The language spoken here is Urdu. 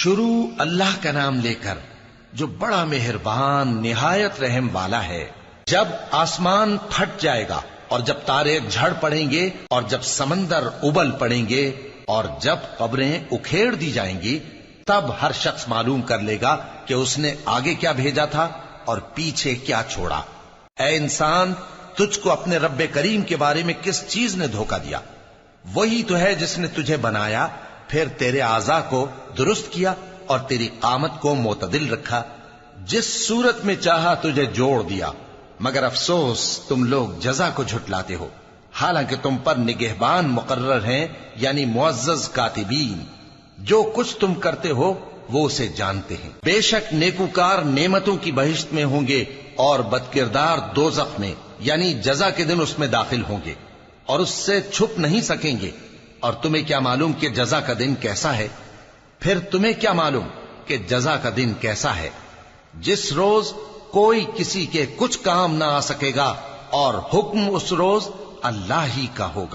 شروع اللہ کا نام لے کر جو بڑا مہربان نہایت رحم والا ہے۔ جب آسمان پھٹ جائے گا اور جب تارے جھڑ پڑیں گے اور جب سمندر ابل پڑیں گے اور جب قبریں اکھیڑ دی جائیں گی، تب ہر شخص معلوم کر لے گا کہ اس نے آگے کیا بھیجا تھا اور پیچھے کیا چھوڑا۔ اے انسان، تجھ کو اپنے رب کریم کے بارے میں کس چیز نے دھوکہ دیا؟ وہی تو ہے جس نے تجھے بنایا، پھر تیرے اعضاء کو درست کیا اور تیری قامت کو معتدل رکھا، جس صورت میں چاہا تجھے جوڑ دیا، مگر افسوس تم لوگ جزا کو جھٹلاتے ہو، حالانکہ تم پر نگہبان مقرر ہیں، یعنی معزز کاتبین۔ جو کچھ تم کرتے ہو وہ اسے جانتے ہیں۔ بے شک نیکوکار نعمتوں کی بہشت میں ہوں گے اور بدکردار دوزخ میں، یعنی جزا کے دن اس میں داخل ہوں گے اور اس سے چھپ نہیں سکیں گے۔ اور تمہیں کیا معلوم کہ جزا کا دن کیسا ہے؟ پھر تمہیں کیا معلوم کہ جزا کا دن کیسا ہے؟ جس روز کوئی کسی کے کچھ کام نہ آ سکے گا اور حکم اس روز اللہ ہی کا ہوگا۔